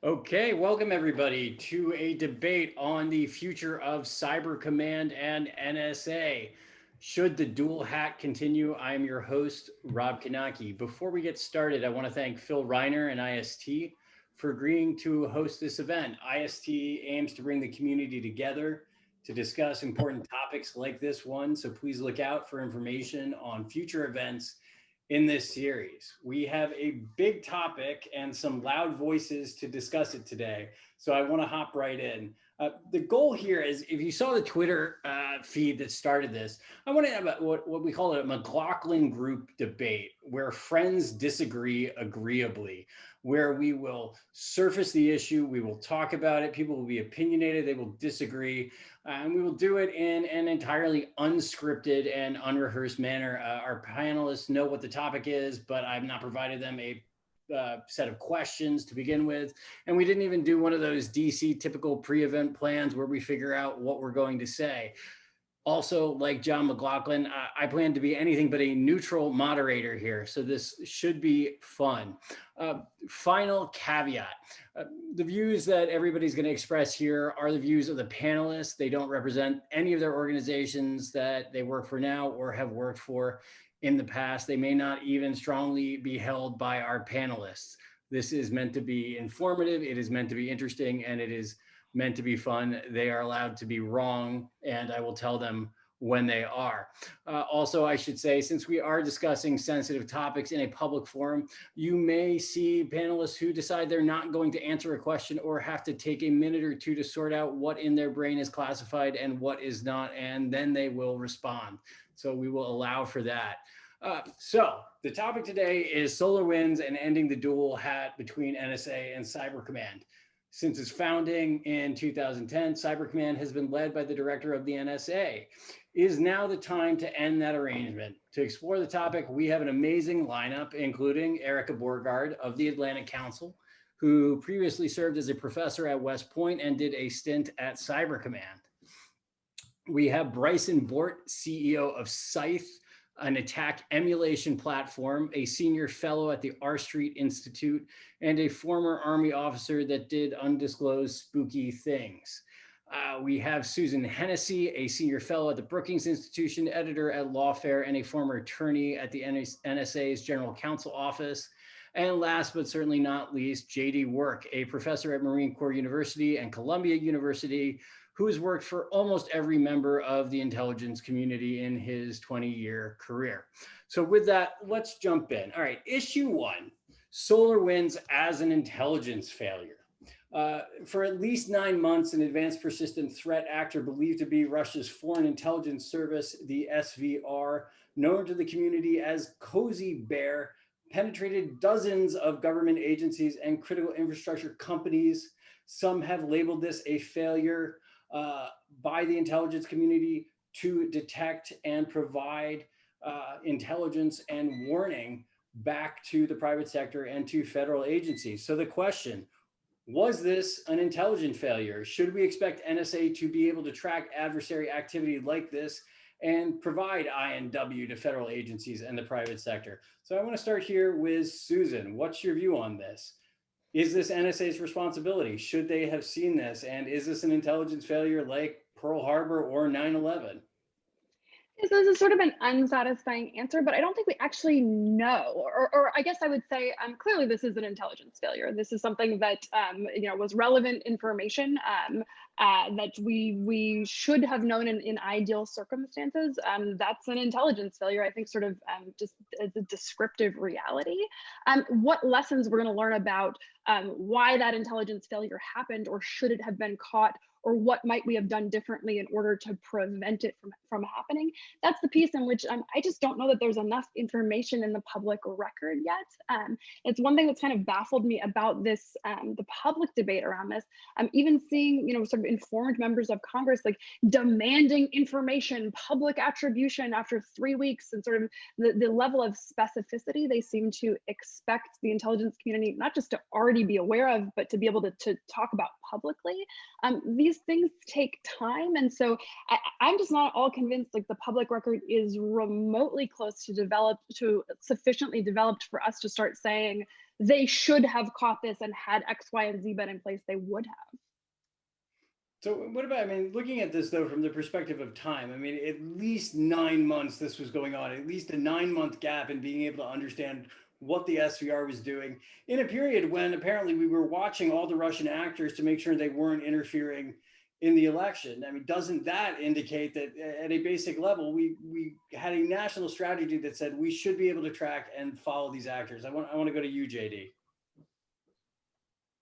Okay, welcome everybody to a debate on the future of Cyber Command and NSA. Should the dual hat continue? I am your host, Rob Kanaki. Before we get started, I want to thank Phil Reiner and IST for agreeing to host this event. IST aims to bring the community together to discuss important topics like this one, so please look out for information on future events in this series. We have a big topic and some loud voices to discuss it today. So I want to hop right in. The goal here is, if you saw the Twitter feed that started this, I want to have what we call a McLaughlin group debate, where friends disagree agreeably, where we will surface the issue, we will talk about it, people will be opinionated, they will disagree, and we will do it in an entirely unscripted and unrehearsed manner. Our panelists know what the topic is, but I've not provided them a set of questions to begin with. And we didn't even do one of those DC typical pre-event plans where we figure out what we're going to say. Also, like John McLaughlin, I plan to be anything but a neutral moderator here, so this should be fun. Final caveat. The views that everybody's going to express here are the views of the panelists. They don't represent any of their organizations that they work for now or have worked for in the past. They may not even strongly be held by our panelists. This is meant to be informative, it is meant to be interesting, and it is meant to be fun. They are allowed to be wrong, and I will tell them when they are. Also, I should say, since we are discussing sensitive topics in a public forum, you may see panelists who decide they're not going to answer a question or have to take a minute or two to sort out what in their brain is classified and what is not, and then they will respond. So we will allow for that. So the topic today is SolarWinds and ending the dual hat between NSA and Cyber Command. Since its founding in 2010, Cyber Command has been led by the director of the NSA. Is now the time to end that arrangement? To explore the topic, we have an amazing lineup, including Erica Borgard of the Atlantic Council, who previously served as a professor at West Point and did a stint at Cyber Command. We have Bryson Bort, CEO of Scythe, an attack emulation platform, a senior fellow at the R Street Institute, and a former Army officer that did undisclosed spooky things. We have Susan Hennessy, a senior fellow at the Brookings Institution, editor at Lawfare, and a former attorney at the NSA's General Counsel Office. And last but certainly not least, J.D. Work, a professor at Marine Corps University and Columbia University, who has worked for almost every member of the intelligence community in his 20-year career. So with that, let's jump in. All right, issue one, SolarWinds as an intelligence failure. For at least 9 months, an advanced persistent threat actor believed to be Russia's Foreign Intelligence Service, the SVR, known to the community as Cozy Bear, penetrated dozens of government agencies and critical infrastructure companies. Some have labeled this a failure by the intelligence community to detect and provide intelligence and warning back to the private sector and to federal agencies. So the question, was this an intelligence failure? Should we expect NSA to be able to track adversary activity like this and provide INW to federal agencies and the private sector? So I want to start here with Susan. What's your view on this? Is this NSA's responsibility? Should they have seen this? And is this an intelligence failure like Pearl Harbor or 9/11? So this is sort of an unsatisfying answer, but I don't think we actually know. Or I guess I would say clearly this is an intelligence failure. This is something that was relevant information that we should have known in ideal circumstances. That's an intelligence failure. I think sort of just as a descriptive reality. What lessons we're going to learn about why that intelligence failure happened, or should it have been caught, or what might we have done differently in order to prevent it from happening? That's the piece in which I just don't know that there's enough information in the public record yet. It's one thing that's kind of baffled me about this, the public debate around this. Even seeing, sort of informed members of Congress like demanding information, public attribution after 3 weeks, and sort of the level of specificity they seem to expect the intelligence community not just to already be aware of, but to be able to talk about publicly. These things take time, and so I'm just not all convinced like the public record is remotely close to sufficiently developed for us to start saying they should have caught this and had X, Y, and Z been in place, they would have. So what about, I mean, looking at this though from the perspective of time, I mean, at least 9 months this was going on, at least a 9 month gap in being able to understand what the SVR was doing in a period when apparently we were watching all the Russian actors to make sure they weren't interfering in the election. I mean, doesn't that indicate that at a basic level, we had a national strategy that said we should be able to track and follow these actors? I want to go to you, JD.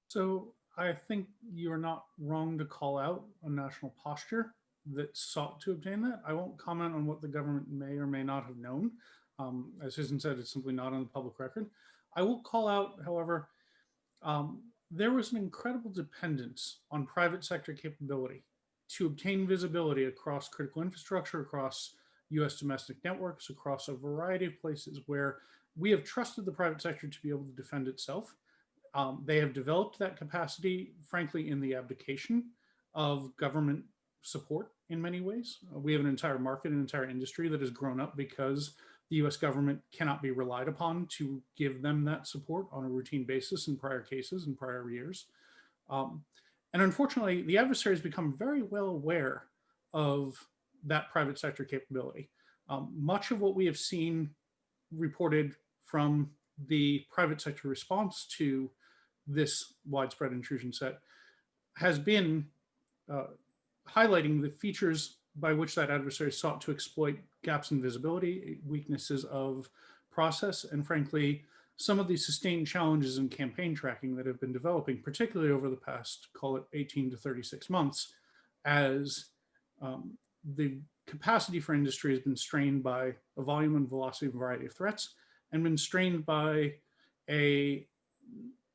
So I think you're not wrong to call out a national posture that sought to obtain that. I won't comment on what the government may or may not have known. As Susan said, it's simply not on the public record. I will call out, however, there was an incredible dependence on private sector capability to obtain visibility across critical infrastructure, across US domestic networks, across a variety of places where we have trusted the private sector to be able to defend itself. They have developed that capacity, frankly, in the abdication of government support in many ways. We have an entire market, an entire industry that has grown up because the US government cannot be relied upon to give them that support on a routine basis in prior cases and prior years. And unfortunately, the adversary has become very well aware of that private sector capability. Much of what we have seen reported from the private sector response to this widespread intrusion set has been highlighting the features by which that adversary sought to exploit gaps in visibility, weaknesses of process, and frankly, some of these sustained challenges in campaign tracking that have been developing, particularly over the past, call it 18 to 36 months, as the capacity for industry has been strained by a volume and velocity of a variety of threats, and been strained by a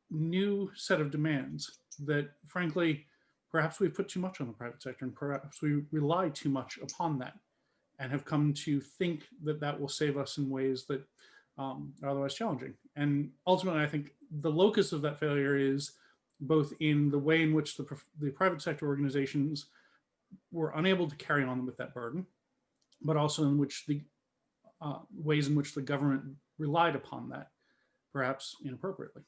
new set of demands that, frankly, perhaps we've put too much on the private sector, and perhaps we rely too much upon that and have come to think that that will save us in ways that are otherwise challenging. And ultimately, I think the locus of that failure is both in the way in which the private sector organizations were unable to carry on with that burden, but also in which the ways in which the government relied upon that, perhaps inappropriately.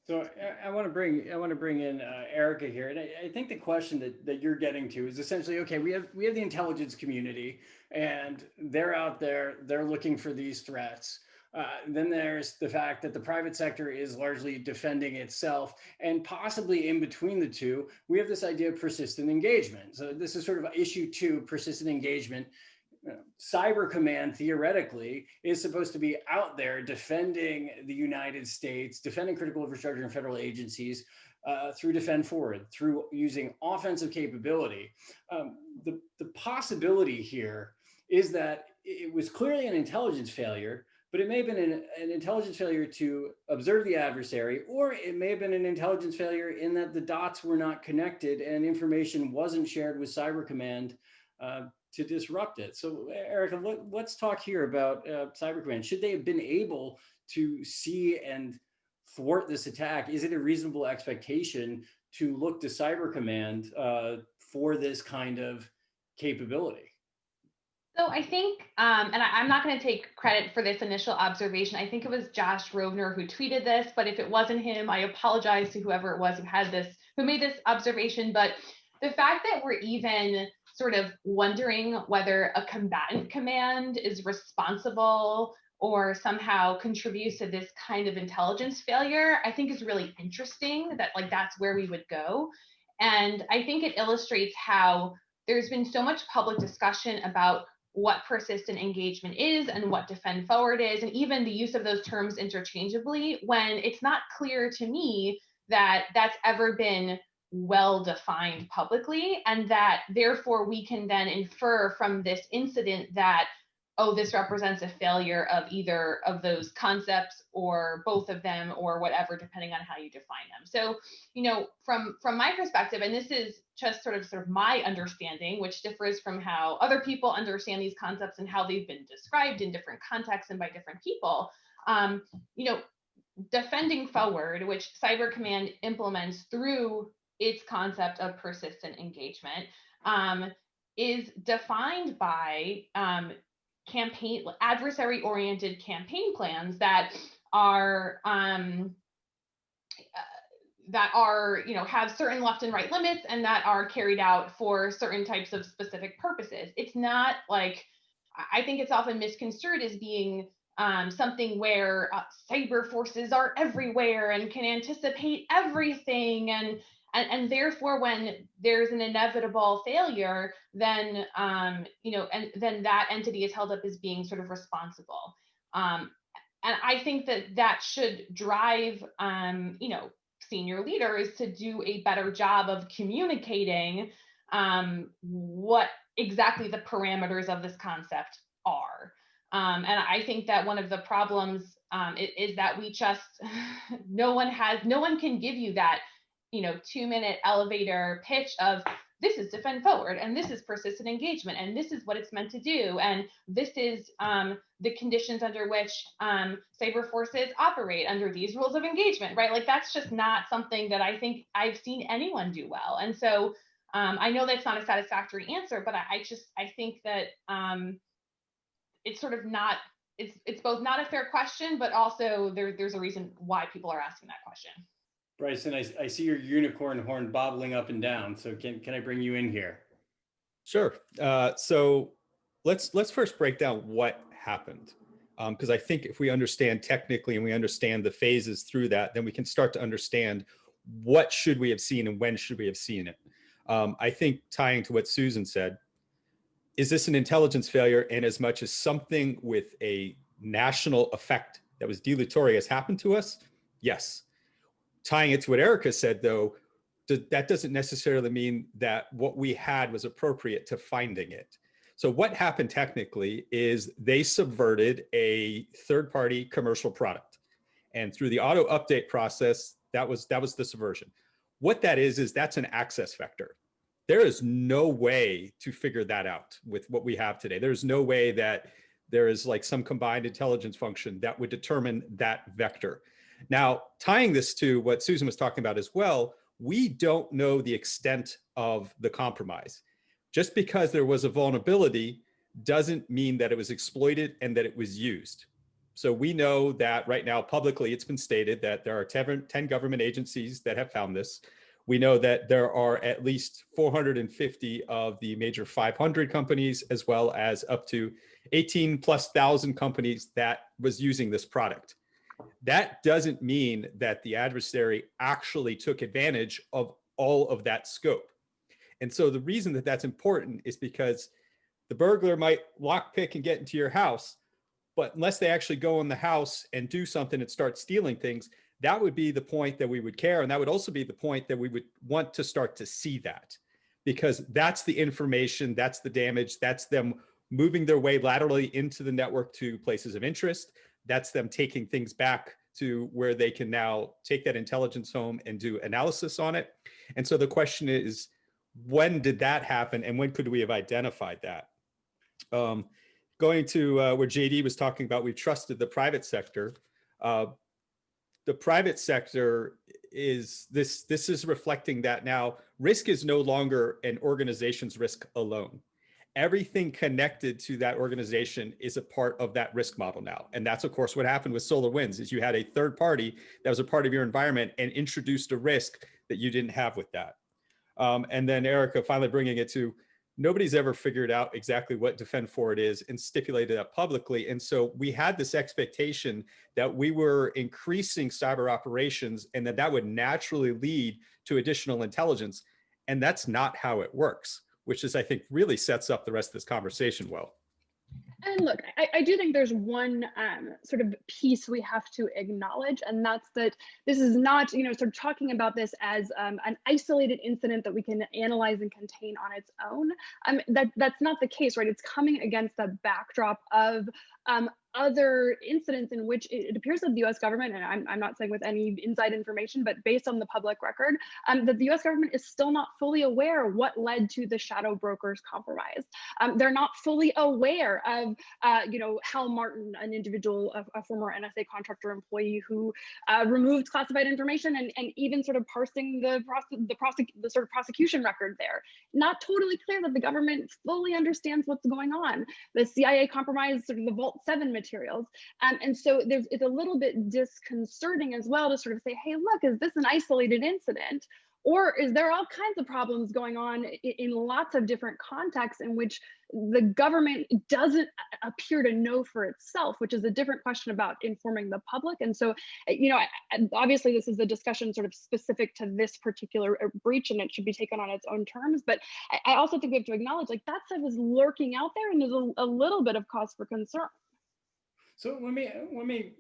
So I want to bring in Erica here, and I think the question that you're getting to is essentially, okay, we have the intelligence community, and they're out there, they're looking for these threats. Then there's the fact that the private sector is largely defending itself, and possibly in between the two, we have this idea of persistent engagement. So this is sort of issue 2, persistent engagement. Cyber Command theoretically is supposed to be out there defending the United States, defending critical infrastructure and federal agencies through Defend Forward, through using offensive capability. The possibility here is that it was clearly an intelligence failure, but it may have been an intelligence failure to observe the adversary, or it may have been an intelligence failure in that the dots were not connected and information wasn't shared with Cyber Command to disrupt it. So Erica, let's talk here about Cyber Command. Should they have been able to see and thwart this attack? Is it a reasonable expectation to look to Cyber Command for this kind of capability? So I think, and I'm not going to take credit for this initial observation. I think it was Josh Rovner who tweeted this, but if it wasn't him, I apologize to whoever it was who made this observation. But the fact that we're even sort of wondering whether a combatant command is responsible or somehow contributes to this kind of intelligence failure, I think is really interesting that that's where we would go. And I think it illustrates how there's been so much public discussion about what persistent engagement is and what Defend Forward is, and even the use of those terms interchangeably, when it's not clear to me that that's ever been well defined publicly, and that therefore we can then infer from this incident that, oh, this represents a failure of either of those concepts or both of them or whatever, depending on how you define them. So, from my perspective, and this is just sort of my understanding, which differs from how other people understand these concepts and how they've been described in different contexts and by different people, Defending Forward, which Cyber Command implements through its concept of persistent engagement, is defined by adversary-oriented campaign plans that are that are, have certain left and right limits and that are carried out for certain types of specific purposes. It's not like, I think it's often misconstrued as being something where cyber forces are everywhere and can anticipate everything, and therefore when there's an inevitable failure, then and then that entity is held up as being sort of responsible. And I think that should drive senior leaders to do a better job of communicating what exactly the parameters of this concept are. And I think that one of the problems is that we just, no one can give you that, 2-minute elevator pitch of, this is defend forward, and this is persistent engagement, and this is what it's meant to do, and this is the conditions under which cyber forces operate under these rules of engagement, right? Like, that's just not something that I think I've seen anyone do well. And so I know that's not a satisfactory answer, but I think that it's sort of not, it's both not a fair question, but also there's a reason why people are asking that question. Bryson, I see your unicorn horn bobbling up and down. So can I bring you in here? Sure. So let's first break down what happened, because I think if we understand technically and we understand the phases through that, then we can start to understand what should we have seen and when should we have seen it. I think tying to what Susan said, is this an intelligence failure in as much as something with a national effect that was deleterious happened to us? Yes. Tying it to what Erica said, though, that doesn't necessarily mean that what we had was appropriate to finding it. So what happened technically is they subverted a third-party commercial product. And through the auto update process, that was the subversion. What that is that's an access vector. There is no way to figure that out with what we have today. There's no way that there is like some combined intelligence function that would determine that vector. Now, tying this to what Susan was talking about as well, we don't know the extent of the compromise. Just because there was a vulnerability doesn't mean that it was exploited and that it was used. So we know that right now, publicly, it's been stated that there are 10 government agencies that have found this. We know that there are at least 450 of the major 500 companies, as well as up to 18,000+ companies that was using this product. That doesn't mean that the adversary actually took advantage of all of that scope. And so the reason that that's important is because the burglar might lockpick and get into your house, but unless they actually go in the house and do something and start stealing things, that would be the point that we would care. And that would also be the point that we would want to start to see that, because that's the information, that's the damage, that's them moving their way laterally into the network to places of interest. That's them taking things back to where they can now take that intelligence home and do analysis on it. And so the question is, when did that happen and when could we have identified that? Going to where JD was talking about, we trusted the private sector. The private sector is, this is reflecting that now risk is no longer an organization's risk alone. Everything connected to that organization is a part of that risk model now. And that's, of course, what happened with SolarWinds, is you had a third party that was a part of your environment and introduced a risk that you didn't have with that. And then Erica finally bringing it to, nobody's ever figured out exactly what Defend Forward is and stipulated that publicly. And so we had this expectation that we were increasing cyber operations and that would naturally lead to additional intelligence. And that's not how it works, which is, I think, really sets up the rest of this conversation well. And look, I do think there's one sort of piece we have to acknowledge, and that's that this is not, sort of talking about this as an isolated incident that we can analyze and contain on its own. That's not the case, right? It's coming against the backdrop of other incidents in which it appears that the US government, and I'm not saying with any inside information, but based on the public record, that the US government is still not fully aware what led to the shadow brokers compromise. They're not fully aware of, Hal Martin, an individual, a former NSA contractor employee who removed classified information and even sort of parsing the sort of prosecution record there. Not totally clear that the government fully understands what's going on. The CIA compromised sort of the Vault 7 materials. And so it's a little bit disconcerting as well to sort of say, hey, look, is this an isolated incident? Or is there all kinds of problems going on in lots of different contexts in which the government doesn't appear to know for itself, which is a different question about informing the public. And so, obviously this is a discussion sort of specific to this particular breach, and it should be taken on its own terms. But I also think we have to acknowledge, like, that stuff is lurking out there and is a little bit of cause for concern. So let me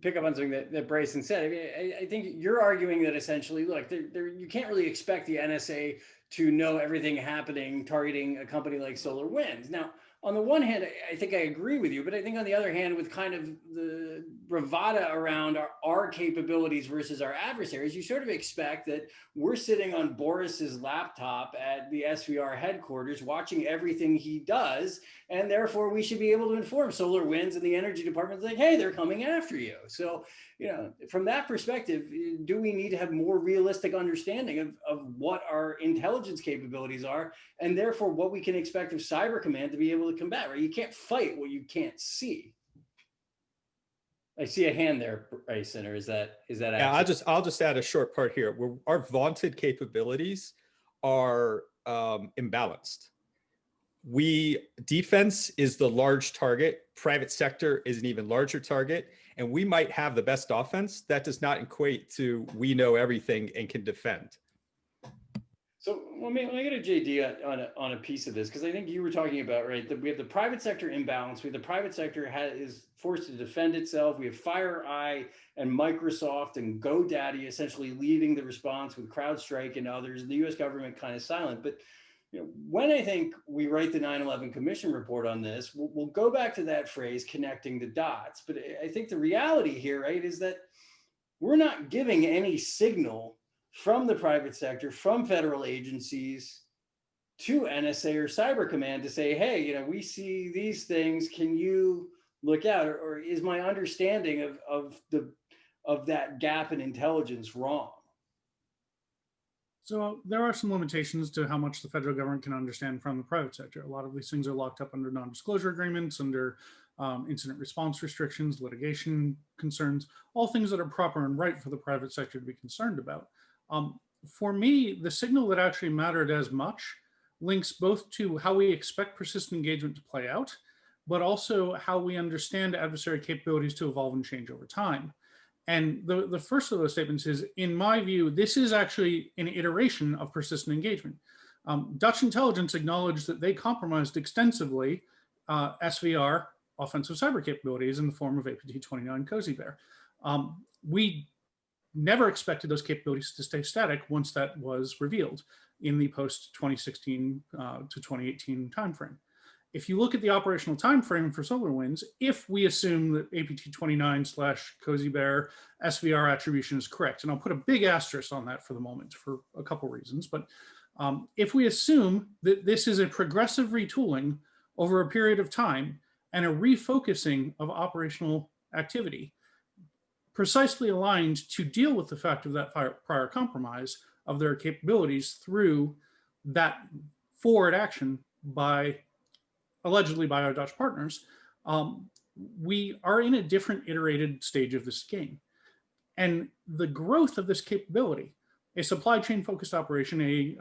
pick up on something that Bryson said. I mean, I think you're arguing that essentially, look, you can't really expect the NSA to know everything happening targeting a company like SolarWinds. Now, on the one hand, I think I agree with you, but I think on the other hand, with kind of the bravado around our capabilities versus our adversaries, you sort of expect that we're sitting on Boris's laptop at the SVR headquarters watching everything he does, and therefore we should be able to inform SolarWinds and the energy department, like, hey, they're coming after you. So, from that perspective, do we need to have more realistic understanding of what our intelligence capabilities are, and therefore what we can expect of Cyber Command to be able to combat, right? You can't fight what you can't see. I see a hand there, Bryson, or is that Yeah, I'll just add a short part here. Our vaunted capabilities are imbalanced. Defense is the large target, private sector is an even larger target, and we might have the best offense. That does not equate to we know everything and can defend. So let me get a JD on a piece of this, because I think you were talking about, right, that we have the private sector imbalance. The private sector is forced to defend itself. We have FireEye and Microsoft and GoDaddy essentially leading the response with CrowdStrike and others. The U.S. government kind of silent. But when I think we write the 9/11 Commission report on this, we'll go back to that phrase, connecting the dots. But I think the reality here, right, is that we're not giving any signal from the private sector, from federal agencies to NSA or Cyber Command to say, hey, we see these things, can you look out? Or is my understanding of that gap in intelligence wrong? So there are some limitations to how much the federal government can understand from the private sector. A lot of these things are locked up under non-disclosure agreements, under incident response restrictions, litigation concerns, all things that are proper and right for the private sector to be concerned about. For me, the signal that actually mattered as much links both to how we expect persistent engagement to play out, but also how we understand adversary capabilities to evolve and change over time. And the first of those statements is, in my view, this is actually an iteration of persistent engagement. Dutch intelligence acknowledged that they compromised extensively SVR, offensive cyber capabilities, in the form of APT29 Cozy Bear. We never expected those capabilities to stay static once that was revealed in the post-2016 to 2018 timeframe. If you look at the operational timeframe for SolarWinds, if we assume that APT29/Cozy Bear SVR attribution is correct, and I'll put a big asterisk on that for the moment for a couple reasons, but if we assume that this is a progressive retooling over a period of time and a refocusing of operational activity, precisely aligned to deal with the fact of that prior compromise of their capabilities through that forward action allegedly by our Dutch partners, we are in a different iterated stage of this game. And the growth of this capability, a supply chain focused operation, a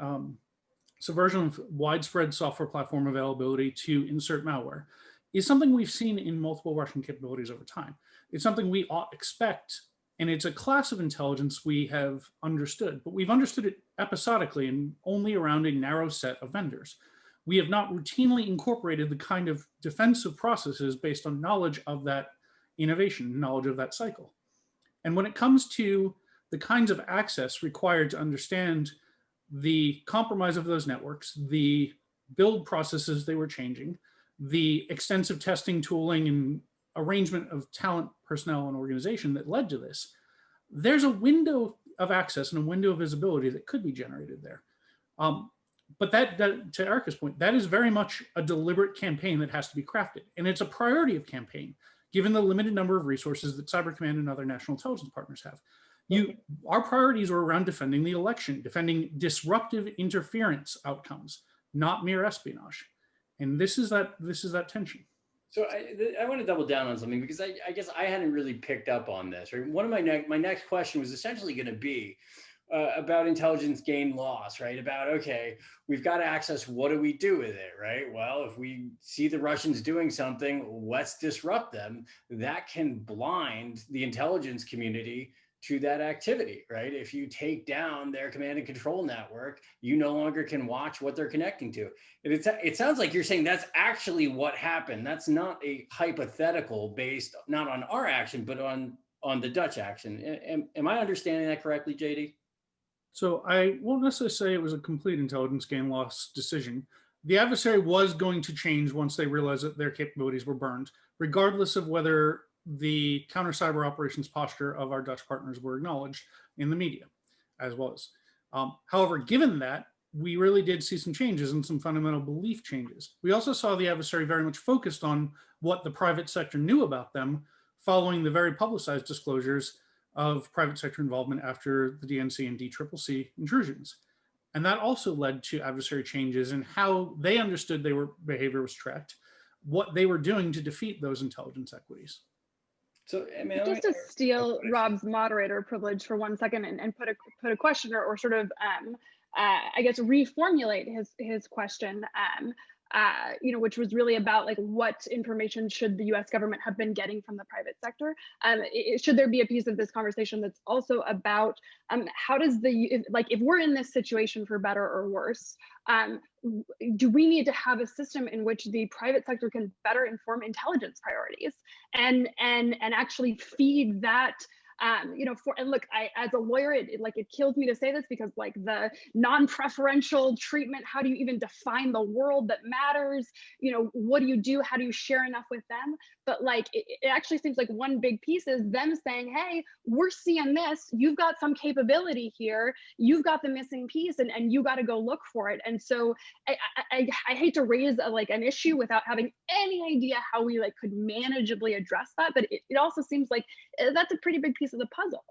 subversion of widespread software platform availability to insert malware, is something we've seen in multiple Russian capabilities over time. It's something we ought expect, and it's a class of intelligence we have understood, but we've understood it episodically and only around a narrow set of vendors. We have not routinely incorporated the kind of defensive processes based on knowledge of that innovation, knowledge of that cycle. And when it comes to the kinds of access required to understand the compromise of those networks, the build processes they were changing, the extensive testing, tooling, and arrangement of talent, personnel, and organization that led to this, there's a window of access and a window of visibility that could be generated there. But that, to Erica's point, that is very much a deliberate campaign that has to be crafted. And it's a priority of campaign, given the limited number of resources that Cyber Command and other national intelligence partners have. Our priorities are around defending the election, defending disruptive interference outcomes, not mere espionage. And this is that tension. So I want to double down on something because I guess I hadn't really picked up on this. Right? One of my next question was essentially going to be about intelligence gain loss, right? About, okay, we've got access. What do we do with it, right? Well, if we see the Russians doing something, let's disrupt them. That can blind the intelligence community to that activity, right? If you take down their command and control network, you no longer can watch what they're connecting to. It sounds like you're saying that's actually what happened. That's not a hypothetical based not on our action, but on the Dutch action. Am I understanding that correctly, JD? So I won't necessarily say it was a complete intelligence gain loss decision. The adversary was going to change once they realized that their capabilities were burned, regardless of whether the counter cyber operations posture of our Dutch partners were acknowledged in the media, as well as. However, given that, we really did see some changes and some fundamental belief changes. We also saw the adversary very much focused on what the private sector knew about them following the very publicized disclosures of private sector involvement after the DNC and DCCC intrusions. And that also led to adversary changes in how they understood their behavior was tracked, what they were doing to defeat those intelligence equities. So, I mean, just to steal Rob's moderator privilege for 1 second and put a question or sort of, I guess, reformulate his question, which was really about like what information should the U.S. government have been getting from the private sector? Should there be a piece of this conversation that's also about how does if we're in this situation for better or worse, do we need to have a system in which the private sector can better inform intelligence priorities and actually feed that? And look, as a lawyer, it kills me to say this because like the non-preferential treatment, how do you even define the world that matters? What do you do? How do you share enough with them? But like, it actually seems like one big piece is them saying, hey, we're seeing this, you've got some capability here, you've got the missing piece and you got to go look for it. And so I hate to raise an issue without having any idea how we could manageably address that. But it also seems like that's a pretty big piece of the puzzle.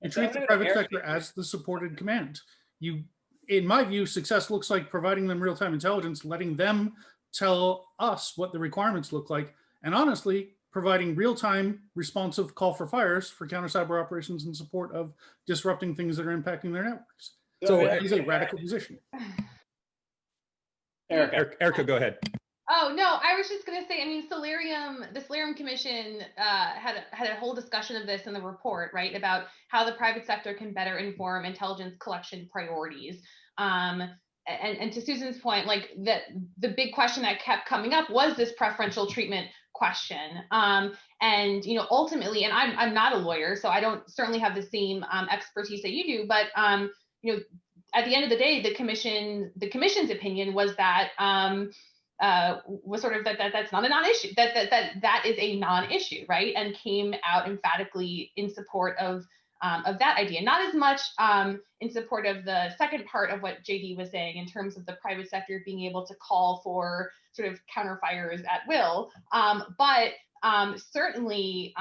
You treat the private sector as the supported command. In my view, success looks like providing them real-time intelligence, letting them tell us what the requirements look like, and honestly, providing real-time responsive call for fires for counter cyber operations in support of disrupting things that are impacting their networks. So it is a radical position. Erica, go ahead. Oh, no, I was just going to say, I mean, the Solarium Commission had a whole discussion of this in the report, right, about how the private sector can better inform intelligence collection priorities. And to Susan's point, like the big question that kept coming up was this preferential treatment question. And, ultimately, and I'm not a lawyer, so I don't certainly have the same expertise that you do, but, at the end of the day, the commission's opinion was that, was sort of that's not a non-issue, that is a non-issue, right? And came out emphatically in support of that idea, not as much in support of the second part of what JD was saying in terms of the private sector being able to call for sort of counterfires at will, but certainly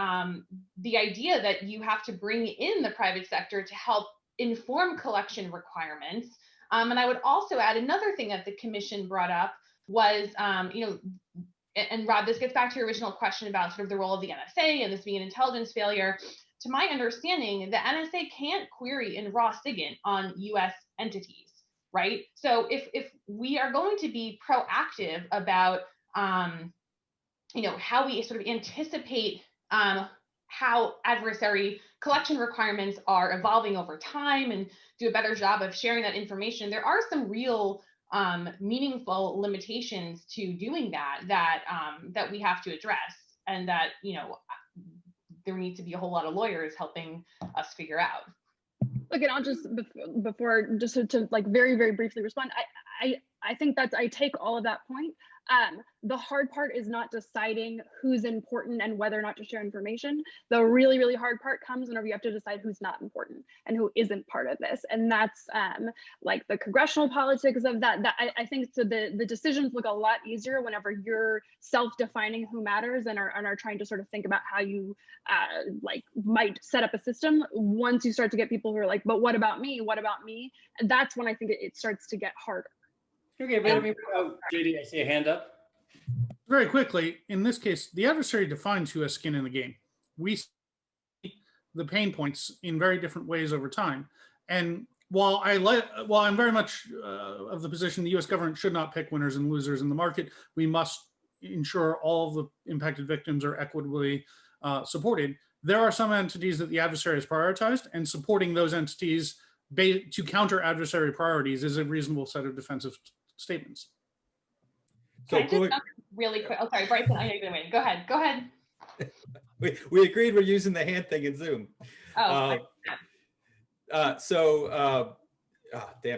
the idea that you have to bring in the private sector to help inform collection requirements. And I would also add another thing that the commission brought up was, and Rob, this gets back to your original question about sort of the role of the NSA and this being an intelligence failure. To my understanding, the NSA can't query in raw SIGINT on US entities, right? So if we are going to be proactive about, how we sort of anticipate how adversary collection requirements are evolving over time and do a better job of sharing that information, there are some real meaningful limitations to doing that we have to address, and that there needs to be a whole lot of lawyers helping us figure out. Look, and I'll just before just to very, very briefly respond. I think I take all of that point. The hard part is not deciding who's important and whether or not to share information. The really, really hard part comes whenever you have to decide who's not important and who isn't part of this. And that's like the congressional politics of that. I think so the decisions look a lot easier whenever you're self-defining who matters and are trying to sort of think about how you might set up a system. Once you start to get people who are like, but what about me? What about me? That's when I think it starts to get harder. Okay, but JD, I see a hand up. Very quickly, in this case, the adversary defines who has skin in the game. We see the pain points in very different ways over time. And while I'm very much of the position the U.S. government should not pick winners and losers in the market, we must ensure all of the impacted victims are equitably supported. There are some entities that the adversary has prioritized, and supporting those entities to counter adversary priorities is a reasonable set of defensive statements. So really quick. Oh, sorry, Bryson, I know you're gonna win. Go ahead. Go ahead. We agreed we're using the hand thing in Zoom. Oh. Damn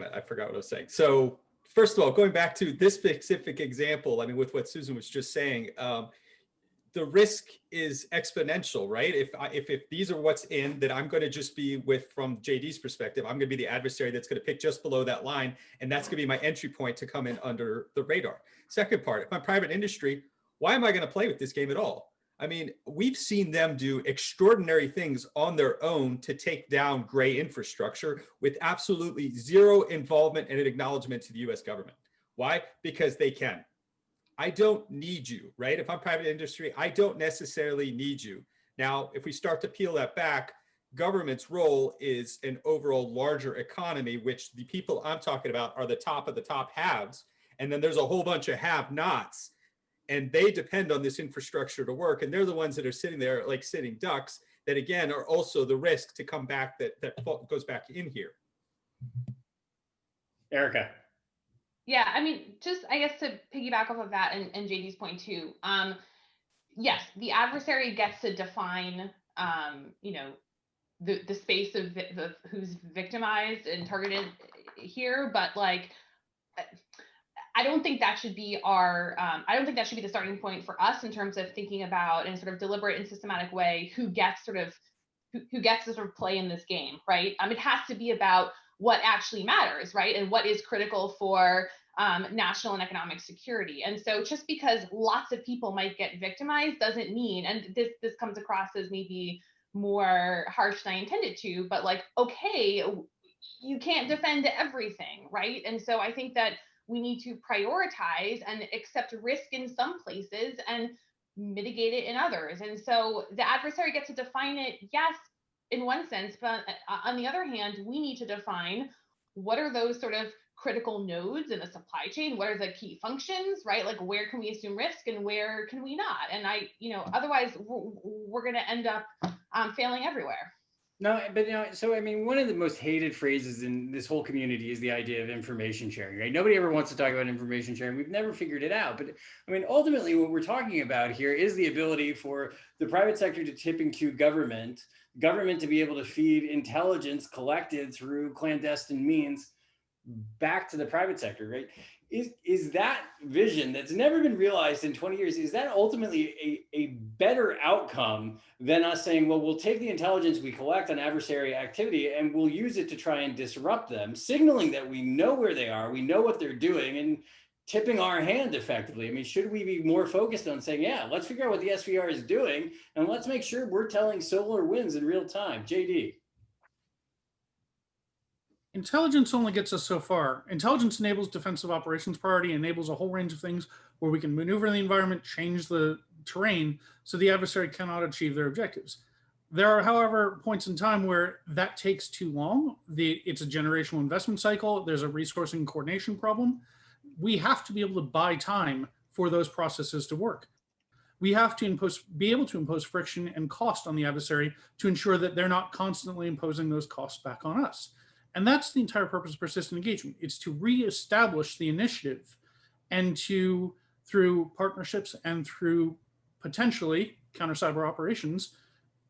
it, I forgot what I was saying. So first of all, going back to this specific example, I mean, with what Susan was just saying, the risk is exponential, right? If these are what's in, then I'm going to just be from JD's perspective, I'm going to be the adversary that's going to pick just below that line, and that's going to be my entry point to come in under the radar. Second part, if I'm private industry, why am I going to play with this game at all? I mean, we've seen them do extraordinary things on their own to take down gray infrastructure with absolutely zero involvement and an acknowledgement to the US government. Why? Because they can. I don't need you, right? If I'm private industry, I don't necessarily need you. Now, if we start to peel that back, government's role is an overall larger economy, which the people I'm talking about are the top of the top haves. And then there's a whole bunch of have-nots, and they depend on this infrastructure to work. And they're the ones that are sitting there like sitting ducks that, again, are also the risk to come back that goes back in here. Erica. Yeah, I mean, just I guess to piggyback off of that and JD's point too. Yes, the adversary gets to define, the space of who's victimized and targeted here, but like, I don't think that should be I don't think that should be the starting point for us in terms of thinking about in a sort of deliberate and systematic way who gets to sort of play in this game, right? It has to be about what actually matters, right? And what is critical for national and economic security. And so just because lots of people might get victimized doesn't mean, and this comes across as maybe more harsh than I intended to, but like, okay, you can't defend everything, right? And so I think that we need to prioritize and accept risk in some places and mitigate it in others. And so the adversary gets to define it, yes, in one sense, but on the other hand, we need to define what are those sort of critical nodes in the supply chain? What are the key functions, right? Like where can we assume risk and where can we not? And otherwise we're going to end up failing everywhere. No, but so I mean, one of the most hated phrases in this whole community is the idea of information sharing, right? Nobody ever wants to talk about information sharing. We've never figured it out. But I mean, ultimately, what we're talking about here is the ability for the private sector to tip into government to be able to feed intelligence collected through clandestine means back to the private sector, right? Is that vision that's never been realized in 20 years, is that ultimately a better outcome than us saying, well, we'll take the intelligence we collect on adversary activity and we'll use it to try and disrupt them, signaling that we know where they are, we know what they're doing, and tipping our hand effectively? I mean, should we be more focused on saying, yeah, let's figure out what the SVR is doing and let's make sure we're telling SolarWinds in real time? JD. Intelligence only gets us so far. Intelligence enables defensive operations priority, enables a whole range of things where we can maneuver the environment, change the terrain, so the adversary cannot achieve their objectives. There are, however, points in time where that takes too long. It's a generational investment cycle. There's a resourcing and coordination problem. We have to be able to buy time for those processes to work. We have to be able to impose friction and cost on the adversary to ensure that they're not constantly imposing those costs back on us. And that's the entire purpose of persistent engagement. It's to reestablish the initiative and to, through partnerships and through potentially counter cyber operations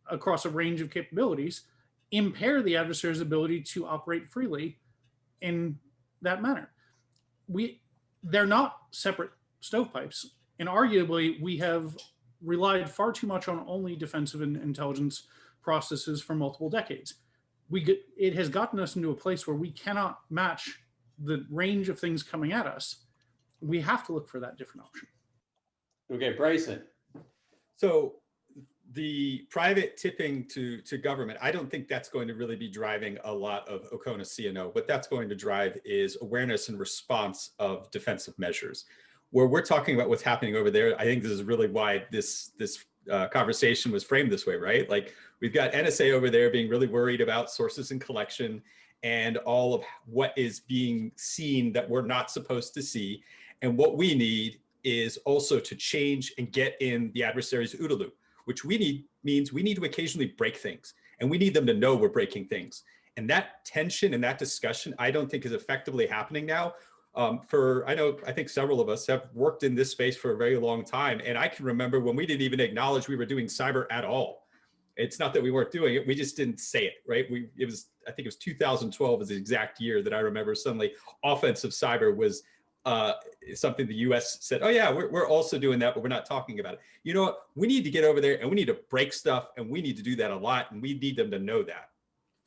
across a range of capabilities, impair the adversary's ability to operate freely in that manner. They're not separate stovepipes. And arguably, we have relied far too much on only defensive and intelligence processes for multiple decades. It has gotten us into a place where we cannot match the range of things coming at us. We have to look for that different option. Okay, Bryson. So the private tipping to government, I don't think that's going to really be driving a lot of OCONA CNO. What that's going to drive is awareness and response of defensive measures. where we're talking about what's happening over there, I think this is really why this conversation was framed this way, right? Like we've got NSA over there being really worried about sources and collection and all of what is being seen that we're not supposed to see. And what we need is also to change and get in the adversary's OODA loop, which means we need to occasionally break things, and we need them to know we're breaking things. And that tension and that discussion, I don't think is effectively happening now. I think several of us have worked in this space for a very long time. And I can remember when we didn't even acknowledge we were doing cyber at all. It's not that we weren't doing it, we just didn't say it, right? I think it was 2012 is the exact year that I remember suddenly offensive cyber was something the US said, oh yeah, we're also doing that, but we're not talking about it. You know what? We need to get over there and we need to break stuff, and we need to do that a lot, and we need them to know that.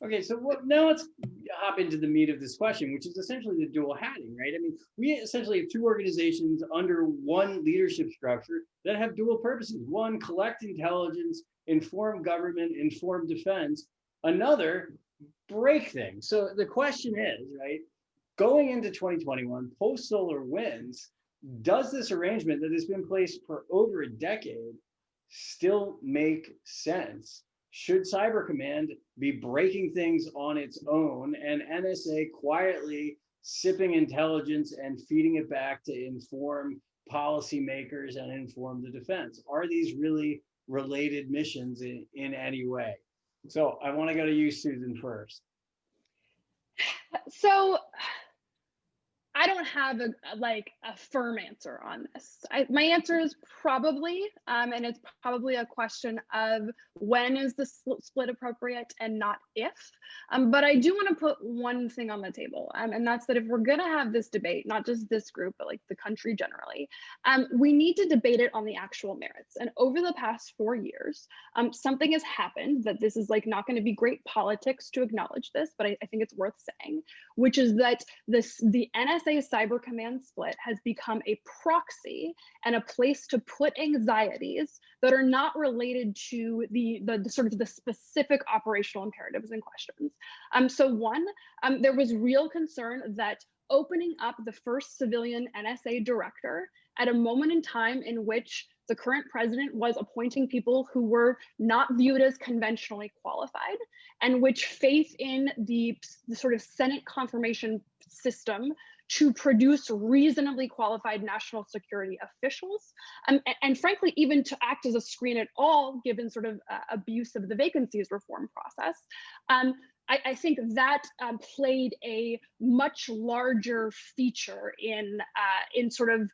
Okay, so now let's hop into the meat of this question, which is essentially the dual hatting, right? I mean, we essentially have two organizations under one leadership structure that have dual purposes. One, collect intelligence, inform government, inform defense. Another, break things. So the question is, right, going into 2021, post SolarWinds, does this arrangement that has been placed for over a decade still make sense? Should Cyber Command be breaking things on its own and NSA quietly sipping intelligence and feeding it back to inform policymakers and inform the defense? Are these really related missions in any way? So I want to go to you, Susan, first. So I don't have a firm answer on this. My answer is probably, and it's probably a question of when is the split appropriate and not if. But I do want to put one thing on the table, and that's that if we're going to have this debate, not just this group, but like the country generally, we need to debate it on the actual merits. And over the past 4 years, something has happened that this is like not going to be great politics to acknowledge this, but I think it's worth saying, which is that the NSA Cyber Command split has become a proxy and a place to put anxieties that are not related to the sort of the specific operational imperatives and questions. So one, there was real concern that opening up the first civilian NSA director at a moment in time in which the current president was appointing people who were not viewed as conventionally qualified, and which faith in the sort of Senate confirmation system to produce reasonably qualified national security officials, and frankly, even to act as a screen at all, given sort of abuse of the vacancies reform process. I think that played a much larger feature in sort of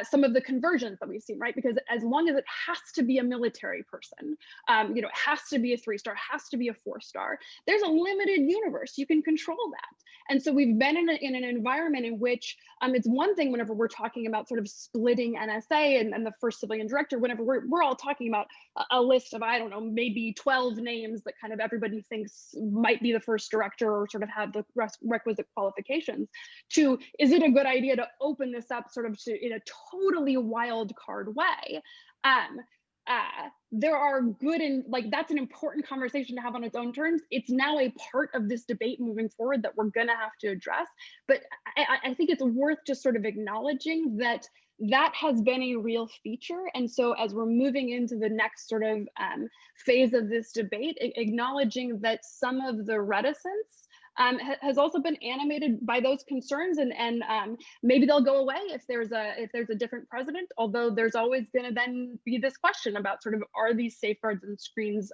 some of the conversions that we've seen, right? Because as long as it has to be a military person, it has to be a 3-star, has to be a 4-star, there's a limited universe. You can control that. And so we've been in an environment in which it's one thing whenever we're talking about sort of splitting NSA and the first civilian director, whenever we're all talking about a list of, I don't know, maybe 12 names that kind of everybody thinks might be the first director or sort of have the requisite qualifications, to is it a good idea to open this up sort of in a totally wild card way? There are good and that's an important conversation to have on its own terms. It's now a part of this debate moving forward that we're gonna have to address. But I think it's worth just sort of acknowledging that that has been a real feature. And so as we're moving into the next sort of phase of this debate, acknowledging that some of the reticence has also been animated by those concerns, and maybe they'll go away if there's a different president. Although there's always going to then be this question about sort of, are these safeguards and screens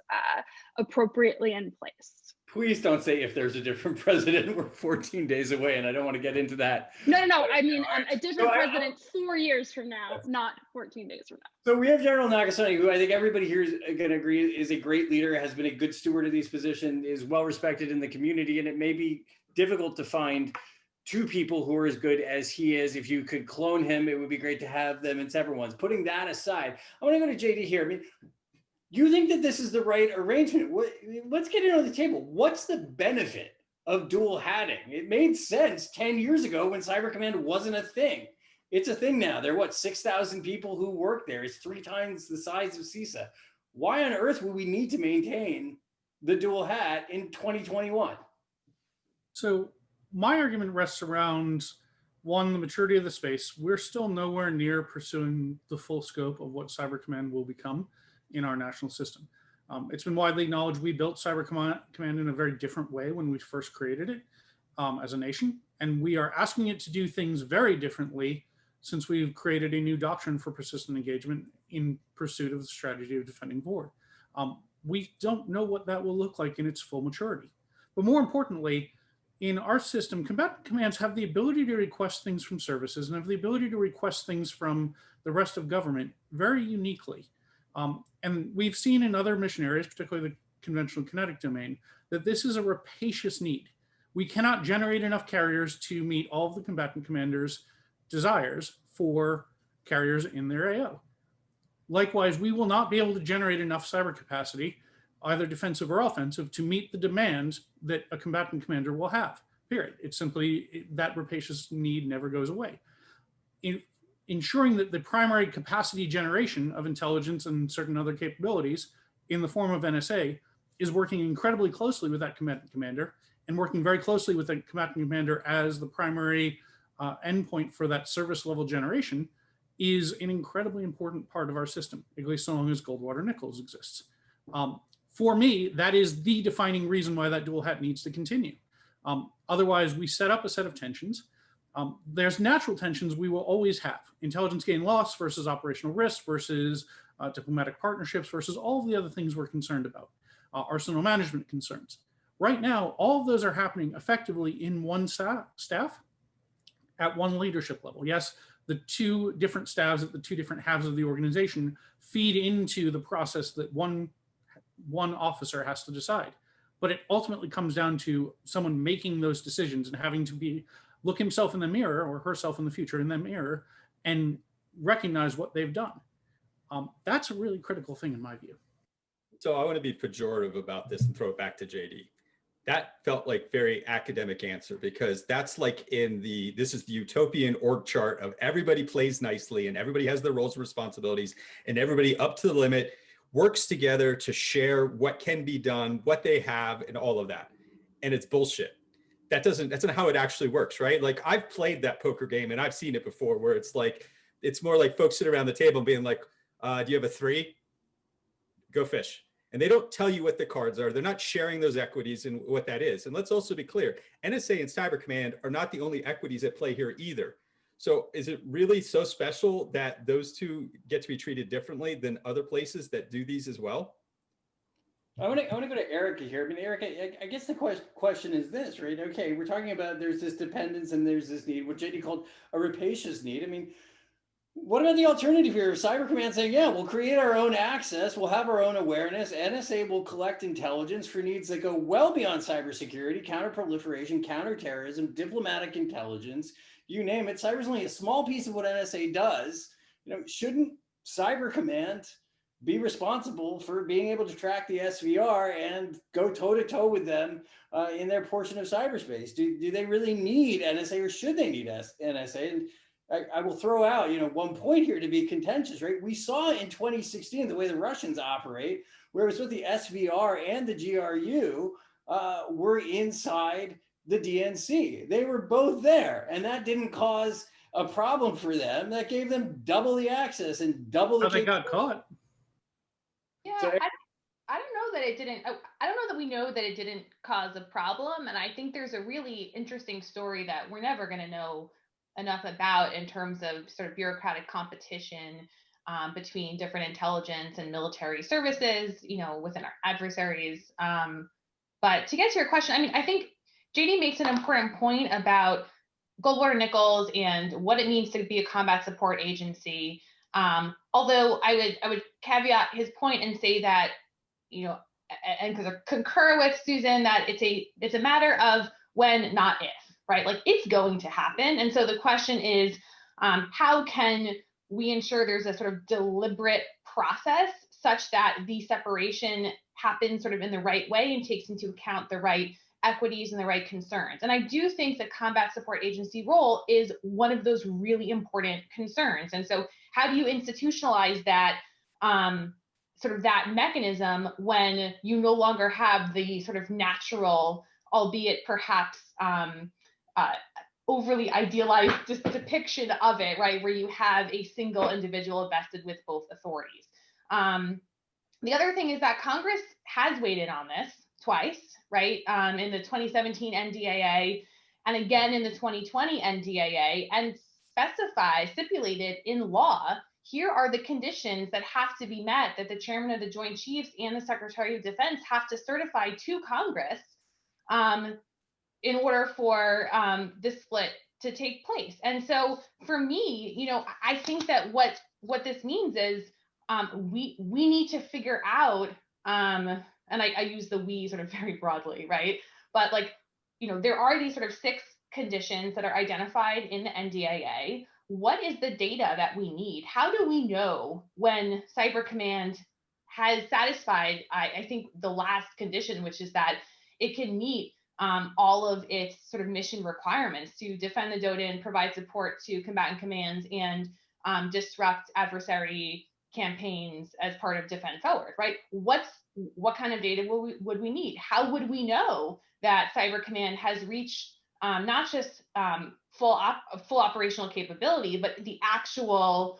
appropriately in place? Please don't say if there's a different president. We're 14 days away, and I don't want to get into that. No. I mean, a different president 4 years from now, not 14 days from now. So we have General Nakasone, who I think everybody here is going to agree is a great leader, has been a good steward of these positions, is well respected in the community, and it may be difficult to find two people who are as good as he is. If you could clone him, it would be great to have them in separate ones. Putting that aside, I want to go to JD here. I mean, you think that this is the right arrangement? Let's get it on the table. What's the benefit of dual hatting? It made sense 10 years ago when Cyber Command wasn't a thing. It's a thing now. There are 6,000 people who work there. It's 3 times the size of CISA. Why on earth would we need to maintain the dual hat in 2021? So my argument rests around one, the maturity of the space. We're still nowhere near pursuing the full scope of what Cyber Command will become in our national system. It's been widely acknowledged we built Cyber Command in a very different way when we first created it as a nation, and we are asking it to do things very differently since we've created a new doctrine for persistent engagement in pursuit of the strategy of defending forward. We don't know what that will look like in its full maturity. But more importantly, in our system, combatant commands have the ability to request things from services and have the ability to request things from the rest of government very uniquely. And we've seen in other mission areas, particularly the conventional kinetic domain, that this is a rapacious need. We cannot generate enough carriers to meet all of the combatant commanders' desires for carriers in their AO. Likewise, we will not be able to generate enough cyber capacity, either defensive or offensive, to meet the demands that a combatant commander will have, period. It's simply that rapacious need never goes away. Ensuring that the primary capacity generation of intelligence and certain other capabilities in the form of NSA is working incredibly closely with that combatant commander and working very closely with the combatant commander as the primary endpoint for that service level generation is an incredibly important part of our system, at least so long as Goldwater Nichols exists. For me, that is the defining reason why that dual hat needs to continue. Otherwise, we set up a set of tensions. There's natural tensions we will always have. Intelligence gain loss versus operational risk versus diplomatic partnerships versus all of the other things we're concerned about. Arsenal management concerns. Right now, all of those are happening effectively in one staff at one leadership level. Yes, the two different staffs at the two different halves of the organization feed into the process that one officer has to decide. But it ultimately comes down to someone making those decisions and having to look himself in the mirror or herself in the future in the mirror and recognize what they've done. That's a really critical thing in my view. So I want to be pejorative about this and throw it back to JD. That felt like very academic answer, because that's like this is the utopian org chart of everybody plays nicely and everybody has their roles and responsibilities and everybody up to the limit works together to share what can be done, what they have, and all of that. And it's bullshit. That's not how it actually works, right? Like, I've played that poker game and I've seen it before, where it's more like folks sit around the table being like, do you have a 3? Go fish. And they don't tell you what the cards are. They're not sharing those equities and what that is. And let's also be clear, NSA and Cyber Command are not the only equities at play here either. So is it really so special that those two get to be treated differently than other places that do these as well? I want to go to Erica here. I mean, Erica, I guess the question is this, right? Okay, we're talking about there's this dependence and there's this need, what JD called a rapacious need. I mean, what about the alternative here? Cyber Command saying, yeah, we'll create our own access, we'll have our own awareness, NSA will collect intelligence for needs that go well beyond cybersecurity, counterproliferation, counterterrorism, diplomatic intelligence, you name it. Cyber's only a small piece of what NSA does. Shouldn't Cyber Command be responsible for being able to track the SVR and go toe-to-toe with them in their portion of cyberspace? Do they really need NSA, or should they need NSA? And I will throw out, one point here to be contentious, right? We saw in 2016 the way the Russians operate, where it was with the SVR and the GRU were inside the DNC. They were both there, and that didn't cause a problem for them. That gave them double the access and double the. How they got caught. Yeah, so, I don't know that it didn't. I don't know that we know that it didn't cause a problem, and I think there's a really interesting story that we're never going to know enough about in terms of sort of bureaucratic competition between different intelligence and military services, within our adversaries. But to get to your question, I mean, I think JD makes an important point about Goldwater Nichols and what it means to be a combat support agency. Although I would caveat his point and say that, and because I concur with Susan that it's a matter of when, not if. Right? Like, it's going to happen. And so the question is, how can we ensure there's a sort of deliberate process such that the separation happens sort of in the right way and takes into account the right equities and the right concerns? And I do think the combat support agency role is one of those really important concerns. And so how do you institutionalize that sort of that mechanism when you no longer have the sort of natural, albeit perhaps overly idealized depiction of it, right? Where you have a single individual vested with both authorities. The other thing is that Congress has weighed in on this twice, right? In the 2017 NDAA and again in the 2020 NDAA, and stipulated in law, here are the conditions that have to be met that the chairman of the Joint Chiefs and the Secretary of Defense have to certify to Congress in order for this split to take place. And so for me, you know, I think that what this means is we need to figure out, and I use the we sort of very broadly, right? But like, you know, there are these sort of 6 conditions that are identified in the NDAA. What is the data that we need? How do we know when Cyber Command has satisfied, I think, the last condition, which is that it can meet all of its sort of mission requirements to defend the DoDIN, provide support to combatant commands, and disrupt adversary campaigns as part of Defend Forward, right? What kind of data would we need? How would we know that Cyber Command has reached not just full operational capability, but the actual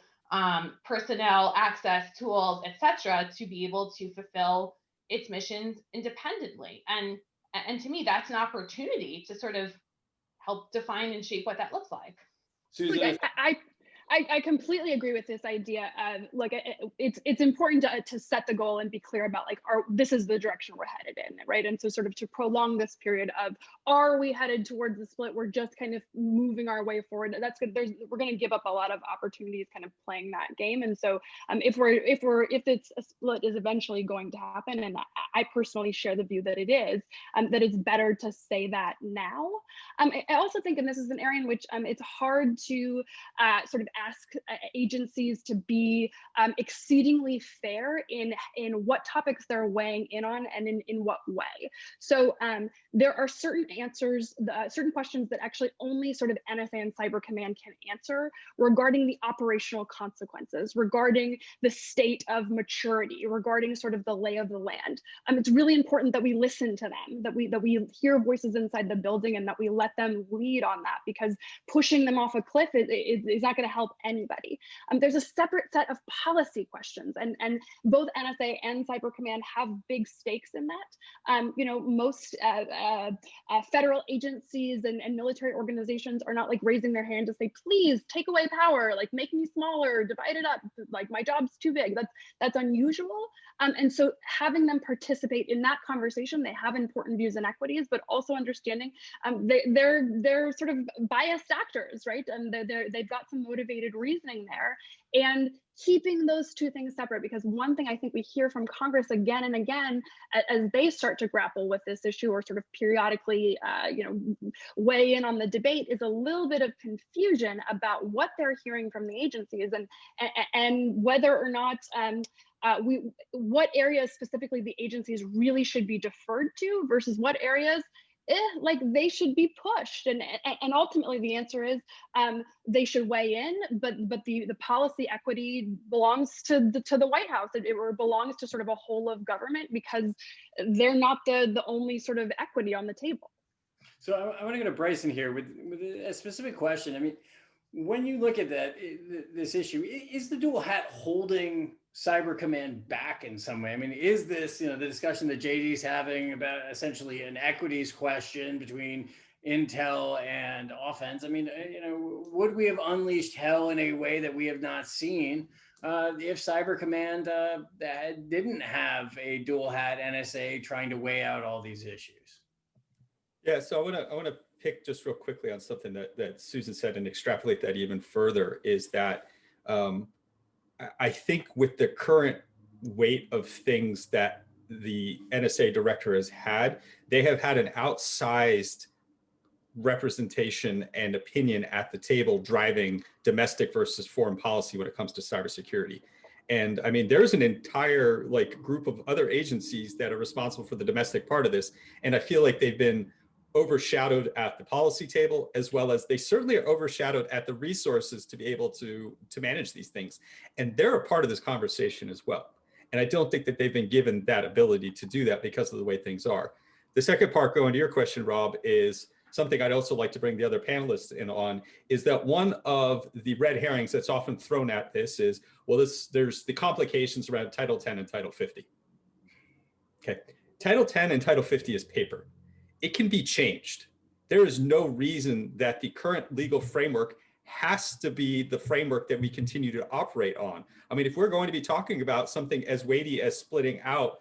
personnel, access, tools, etc., to be able to fulfill its missions independently? And to me, that's an opportunity to sort of help define and shape what that looks like. Susan, I completely agree with this idea of like it's important to set the goal and be clear about like this is the direction we're headed in, right? And so sort of to prolong this period of are we headed towards the split? We're just kind of moving our way forward. That's good. We're going to give up a lot of opportunities kind of playing that game. And so if it's a split is eventually going to happen, and I personally share the view that it is, that it's better to say that now. I also think, and this is an area in which it's hard to sort of ask agencies to be exceedingly fair in what topics they're weighing in on and in what way. So there are certain answers, certain questions that actually only sort of NSA and Cyber Command can answer regarding the operational consequences, regarding the state of maturity, regarding sort of the lay of the land. It's really important that we listen to them, that we hear voices inside the building, and that we let them lead on that, because pushing them off a cliff is not going to help anybody. There's a separate set of policy questions, and both NSA and Cyber Command have big stakes in that. You know, most federal agencies and military organizations are not like raising their hand to say, please take away power, like make me smaller, divide it up, like my job's too big. That's unusual. And so having them participate in that conversation, they have important views and equities, but also understanding they're sort of biased actors, right? And they've got some motivated reasoning there, and keeping those two things separate. Because one thing I think we hear from Congress again and again as they start to grapple with this issue, or sort of periodically you know, weigh in on the debate, is a little bit of confusion about what they're hearing from the agencies, and whether or not what areas specifically the agencies really should be deferred to versus what areas like they should be pushed. And ultimately the answer is they should weigh in, but the policy equity belongs to the White House. It belongs to sort of a whole of government, because they're not the only sort of equity on the table. So I want to go to Bryson here with a specific question. I mean, when you look at this issue, is the dual hat holding Cyber Command back in some way? I mean, is this, you know, the discussion that JD's having about essentially an equities question between intel and offense? I mean, you know, would we have unleashed hell in a way that we have not seen if Cyber Command didn't have a dual hat NSA trying to weigh out all these issues? Yeah, so I want to pick just real quickly on something that Susan said and extrapolate that even further, is that I think with the current weight of things that the NSA director has had, they have had an outsized representation and opinion at the table driving domestic versus foreign policy when it comes to cybersecurity. And I mean, there's an entire like group of other agencies that are responsible for the domestic part of this. And I feel like they've been overshadowed at the policy table, as well as they certainly are overshadowed at the resources to be able to manage these things. And they're a part of this conversation as well. And I don't think that they've been given that ability to do that because of the way things are. The second part, going to your question, Rob, is something I'd also like to bring the other panelists in on, is that one of the red herrings that's often thrown at this is, well, there's the complications around Title 10 and Title 50. Okay, Title 10 and Title 50 is paper. It can be changed. There is no reason that the current legal framework has to be the framework that we continue to operate on. I mean, if we're going to be talking about something as weighty as splitting out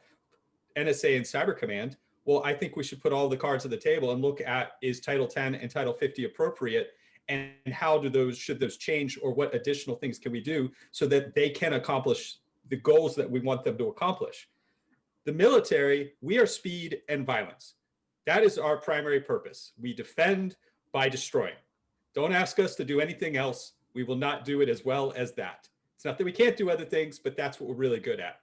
NSA and Cyber Command, well, I think we should put all the cards on the table and look at, is Title 10 and Title 50 appropriate, and how should those change, or what additional things can we do so that they can accomplish the goals that we want them to accomplish. The military, we are speed and violence. That is our primary purpose. We defend by destroying. Don't ask us to do anything else. We will not do it as well as that. It's not that we can't do other things, but that's what we're really good at.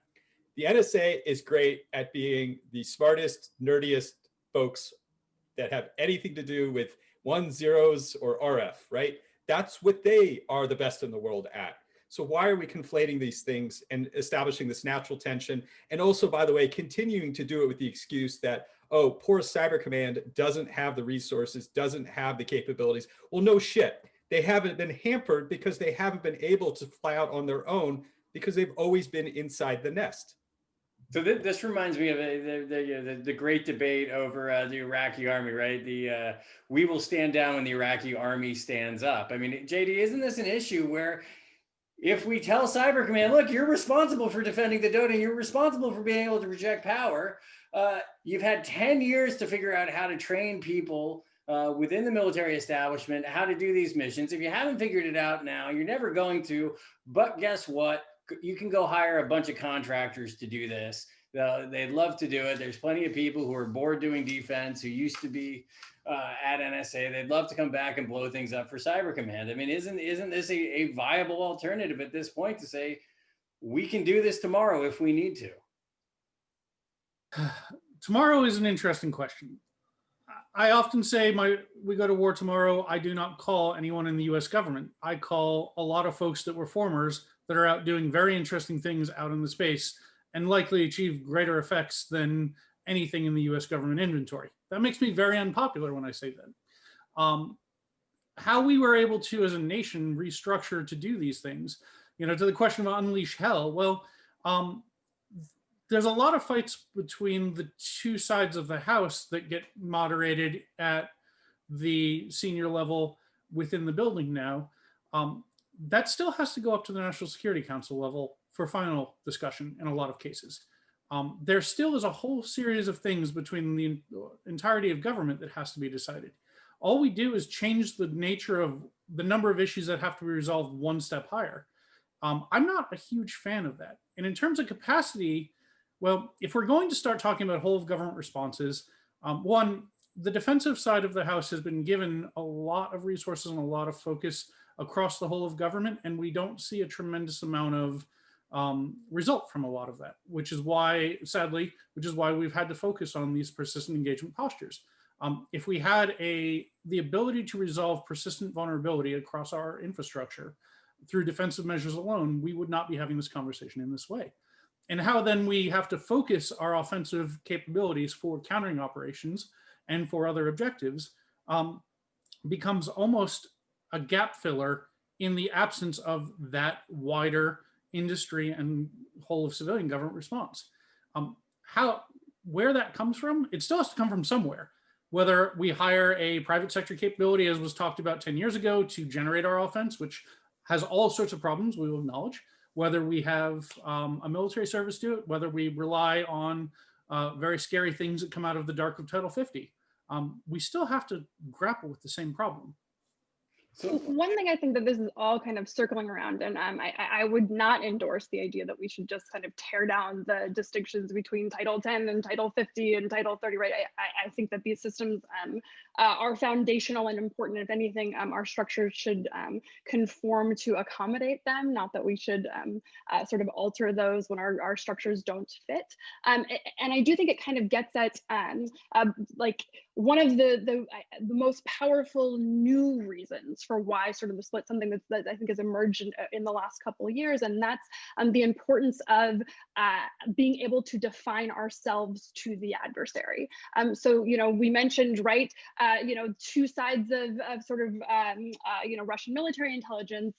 The NSA is great at being the smartest, nerdiest folks that have anything to do with 1, 0s, or RF, right? That's what they are the best in the world at. So why are we conflating these things and establishing this natural tension? And also, by the way, continuing to do it with the excuse that, oh, poor Cyber Command doesn't have the resources, doesn't have the capabilities. Well, no shit. They haven't been hampered because they haven't been able to fly out on their own, because they've always been inside the nest. So this reminds me of the great debate over the Iraqi army, right? We will stand down when the Iraqi army stands up. I mean, JD, isn't this an issue where if we tell Cyber Command, look, you're responsible for defending the DoD, you're responsible for being able to project power, you've had 10 years to figure out how to train people within the military establishment, how to do these missions. If you haven't figured it out now, you're never going to. But guess what? You can go hire a bunch of contractors to do this. They'd love to do it. There's plenty of people who are bored doing defense, who used to be at NSA. They'd love to come back and blow things up for Cyber Command. I mean, isn't this a viable alternative at this point to say, we can do this tomorrow if we need to? Tomorrow is an interesting question. I often say we go to war tomorrow. I do not call anyone in the US government. I call a lot of folks that were formers that are out doing very interesting things out in the space and likely achieve greater effects than anything in the US government inventory. That makes me very unpopular when I say that. How we were able to, as a nation, restructure to do these things, to the question of unleash hell, well, there's a lot of fights between the two sides of the house that get moderated at the senior level within the building now. That still has to go up to the National Security Council level for final discussion in a lot of cases. There still is a whole series of things between the entirety of government that has to be decided. All we do is change the nature of the number of issues that have to be resolved one step higher. I'm not a huge fan of that. And in terms of capacity, well, if we're going to start talking about whole of government responses, one, the defensive side of the house has been given a lot of resources and a lot of focus across the whole of government, and we don't see a tremendous amount of result from a lot of that, which is why, sadly, we've had to focus on these persistent engagement postures. If we had the ability to resolve persistent vulnerability across our infrastructure through defensive measures alone, we would not be having this conversation in this way. And how then we have to focus our offensive capabilities for countering operations and for other objectives becomes almost a gap filler in the absence of that wider industry and whole of civilian government response. Where that comes from, it still has to come from somewhere. Whether we hire a private sector capability, as was talked about 10 years ago, to generate our offense, which has all sorts of problems, we will acknowledge. Whether we have a military service do it, whether we rely on very scary things that come out of the dark of Title 50, we still have to grapple with the same problem. So one thing I think that this is all kind of circling around, and I would not endorse the idea that we should just kind of tear down the distinctions between Title 10 and Title 50 and Title 30, right? I think that these systems are foundational and important. If anything, our structures should conform to accommodate them, not that we should sort of alter those when our structures don't fit. And I do think it kind of gets at like one of the most powerful new reasons for why sort of the split, something that I think has emerged in the last couple of years, and that's the importance of being able to define ourselves to the adversary. So, you know, we mentioned, right, you know, two sides of sort of, you know, Russian military intelligence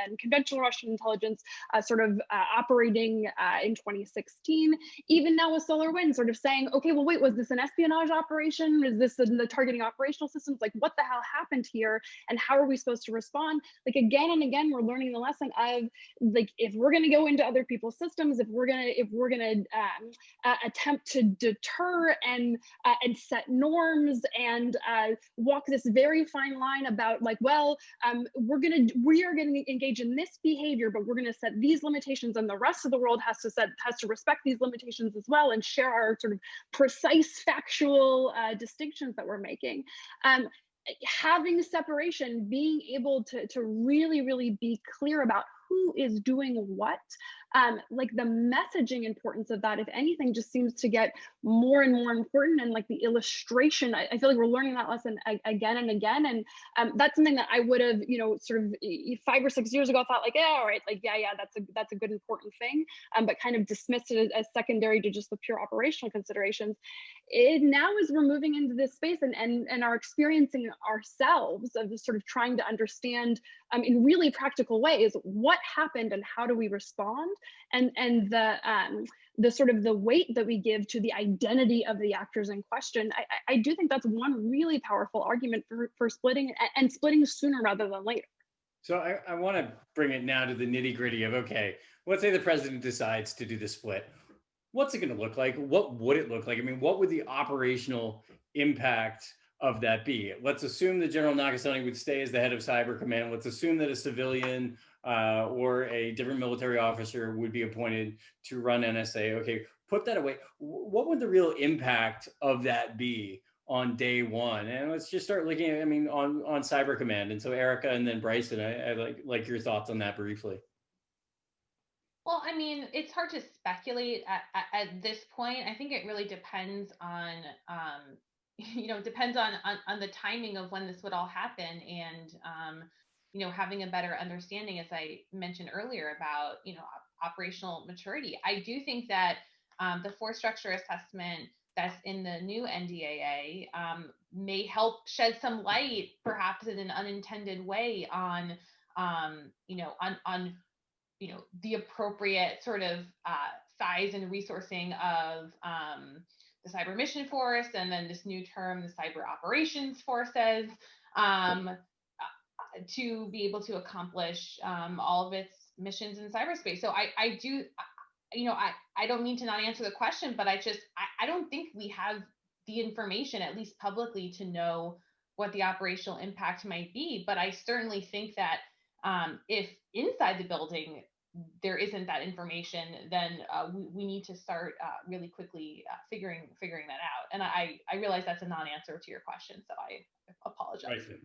and conventional Russian intelligence sort of operating in 2016. Even now with SolarWinds sort of saying, okay, well, wait, was this an espionage operation? Is this in the targeting operational systems? Like, what the hell happened here? And how are we supposed to respond? Like, again and again, we're learning the lesson of, like, if we're going to go into other people's systems, if we're gonna attempt to deter and set norms and walk this very fine line about, like, well, we are gonna engage in this behavior, but we're gonna set these limitations, and the rest of the world has to respect these limitations as well, and share our sort of precise factual distinctions that we're making. Having separation, being able to really be clear about who is doing what, like the messaging importance of that, if anything, just seems to get more and more important. And like the illustration, I feel like we're learning that lesson again and again. And that's something that I would have, you know, sort of 5 or 6 years ago thought like, yeah, all right, like, yeah, that's a good important thing, but kind of dismissed it as secondary to just the pure operational considerations. It now, as we're moving into this space and are experiencing ourselves of just sort of trying to understand in really practical ways what happened and how do we respond, and the sort of the weight that we give to the identity of the actors in question. I do think that's one really powerful argument for splitting, and splitting sooner rather than later. So I want to bring it now to the nitty gritty of, okay, let's say the president decides to do the split. What's it going to look like? What would it look like? I mean, what would the operational impact of that be? Let's assume that General Nakasone would stay as the head of Cyber Command. Let's assume that a civilian or a different military officer would be appointed to run NSA. Okay, put that away. What would the real impact of that be on day one? And let's just start looking at, I mean, on Cyber Command. And so Erica and then Bryson, I like your thoughts on that briefly. Well, I mean, it's hard to speculate at this point. I think it really depends on, you know, depends on the timing of when this would all happen, and, you know, having a better understanding, as I mentioned earlier, about, you know, operational maturity. I do think that the force structure assessment that's in the new NDAA may help shed some light, perhaps in an unintended way, on, you know, on you know, the appropriate sort of size and resourcing of the cyber mission force, and then this new term, the cyber operations forces, to be able to accomplish all of its missions in cyberspace. So I do, you know, I don't mean to not answer the question, but I don't think we have the information, at least publicly, to know what the operational impact might be. But I certainly think that if inside the building there isn't that information, then we need to start really quickly figuring that out. And I realize that's a non-answer to your question, so I apologize for that.